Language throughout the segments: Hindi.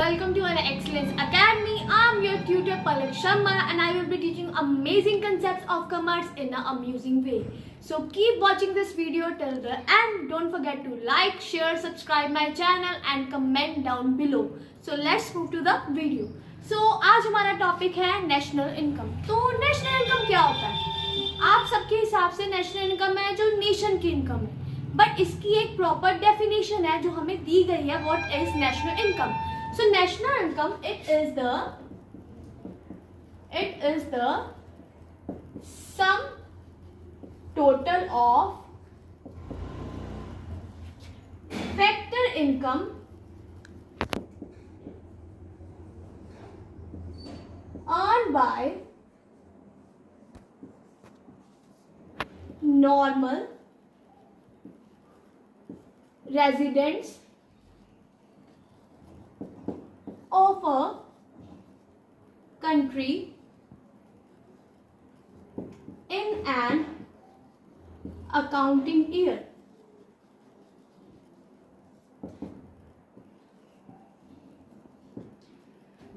welcome to our Excellence Academy. I'm your tutor Palak Sharma and I will be teaching amazing concepts of commerce in an amusing way. So keep watching this video till the end. Don't forget to like, share, subscribe my channel and comment down below. So let's move to the video. So आज हमारा टॉपिक है नेशनल इनकम. तो नेशनल इनकम क्या होता है? आप सबके हिसाब से नेशनल इनकम है जो नेशन की इनकम है, बट इसकी एक प्रॉपर डेफिनेशन है जो हमें दी गई है. What is national income? So national income it is the sum total of factor income earned by normal residents of a country in an accounting year.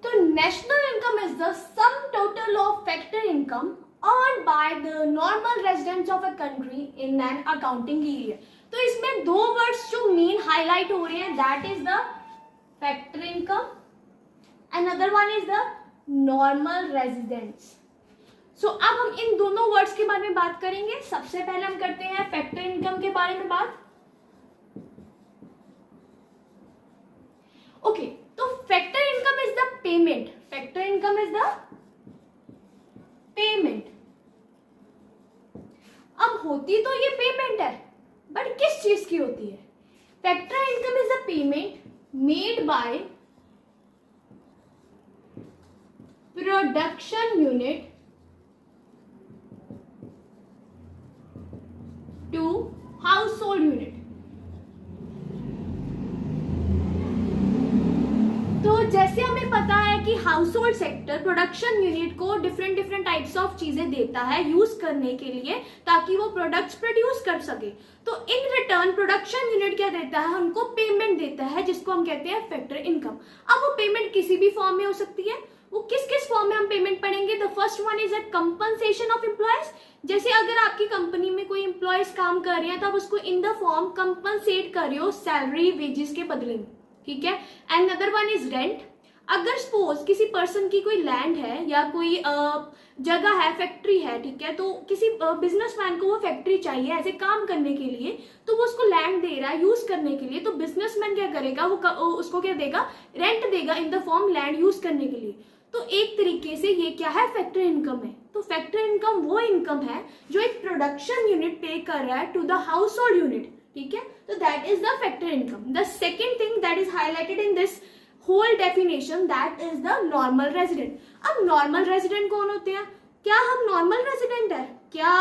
So national income is the sum total of factor income earned by the normal residents of a country in an accounting year. तो इसमें दो वर्ड्स जो मेन हाईलाइट हो रहे हैं, that is the factor income, another one is the normal residents. So अब हम इन दोनों वर्ड्स के बारे में बात करेंगे. सबसे पहले हम करते हैं फैक्टर इनकम के बारे में बात. ओके, तो factor income is the payment. Factor income is the payment. अब होती तो ये पेमेंट है, बट किस चीज की होती है? Factor income is the payment made by production unit to household unit. तो जैसे हमें पता है कि household sector production unit को डिफरेंट टाइप्स ऑफ चीजें देता है यूज करने के लिए ताकि वो प्रोडक्ट्स प्रोड्यूस कर सके. तो इन रिटर्न प्रोडक्शन यूनिट क्या देता है? उनको पेमेंट देता है जिसको हम कहते हैं फैक्टर इनकम. अब वो पेमेंट किसी भी फॉर्म में हो सकती है. वो किस किस फॉर्म में हम पेमेंट पढ़ेंगे? The first one is a compensation of employees. जैसे अगर आपकी कंपनी में कोई एम्प्लॉयज काम कर रहे हैं तो आप उसको इन द फॉर्म कंपनसेट कर रहे हो सैलरी वेजेस के बदले में. ठीक है. And other one is rent. अगर सपोज किसी पर्सन की कोई लैंड है या कोई जगह है, फैक्ट्री है, ठीक है, तो किसी बिजनेसमैन को वो फैक्ट्री चाहिए ऐसे काम करने के लिए, तो वो उसको लैंड दे रहा है यूज करने के लिए. तो बिजनेसमैन क्या करेगा? वो उसको क्या देगा? रेंट देगा in the form land use करने के लिए. तो एक तरीके से ये क्या है? फैक्टर इनकम है. तो फैक्टर इनकम वो इनकम है जो एक प्रोडक्शन यूनिट पे कर रहा है to the household unit. ठीक है. तो that is the factor income. The second thing that is highlighted in this whole definition that is the normal resident. अब नॉर्मल रेजिडेंट कौन होते हैं? क्या हम नॉर्मल रेजिडेंट है? क्या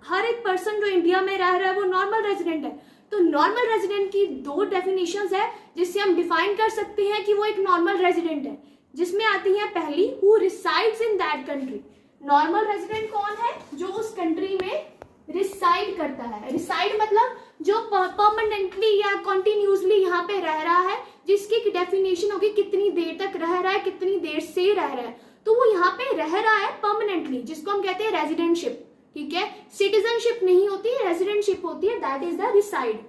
हर एक पर्सन जो इंडिया में रह रहा है वो नॉर्मल रेजिडेंट है? तो नॉर्मल रेजिडेंट की दो डेफिनेशंस है जिससे हम डिफाइन कर सकते हैं कि वो एक नॉर्मल रेजिडेंट है, जिसमें आती है पहली who resides in that country. Normal resident कौन है? जो उस कंट्री में रिसाइड करता है. रिसाइड मतलब जो परमानेंटली या कॉन्टिन्यूसली यहाँ पे रह रहा है, जिसकी डेफिनेशन होगी कितनी देर तक रह रहा है, कितनी देर से रह रहा है. तो वो यहाँ पे रह रहा है परमानेंटली, जिसको हम कहते हैं रेजिडेंटशिप. ठीक है. सिटीजनशिप नहीं होती, रेजिडेंटशिप होती है. That is the reside.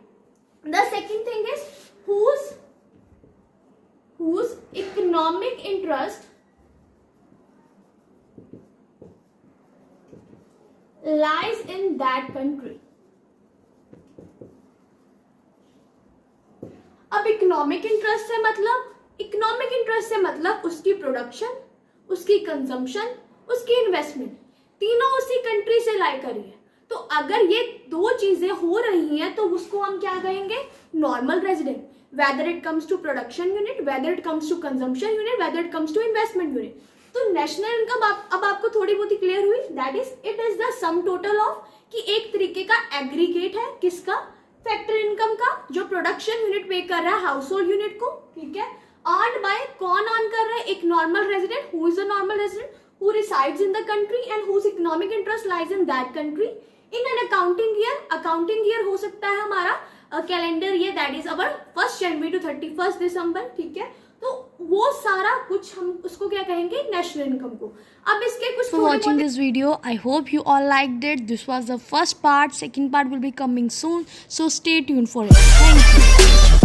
The second thing is whose economic interest lies in that country. अब इकोनॉमिक इंटरेस्ट से मतलब उसकी प्रोडक्शन, उसकी कंजम्पशन, उसकी इन्वेस्टमेंट, तीनों उसी कंट्री से लाई करी है. तो अगर ये दो चीजें हो रही हैं तो उसको हम क्या कहेंगे? Normal resident. whether it comes to production unit, whether it comes to consumption unit, whether it comes to investment unit. तो नेशनल इनकम अब आपको थोड़ी बहुत ही क्लियर हुई. That is it is the sum total of कि एक तरीके का एग्रीगेट है किसका? फैक्टर इनकम का, जो प्रोडक्शन यूनिट पे कर रहा है हाउस होल्ड यूनिट को. ठीक है. अर्न बाय कौन अर्न कर रहा है? एक normal resident. Who is a normal resident? Who resides in the country and whose economic interest lies in that country in an accounting year. Accounting year हो सकता है हमारा calendar year, that is our 1 January to 31 December. ठीक है. तो वो सारा कुछ हम उसको क्या कहेंगे, नेशनल इनकम को। अब इसके कुछ For watching this video, I hope you all liked it. This was the first part. Second part will be coming soon, so stay tuned for it. Thank you.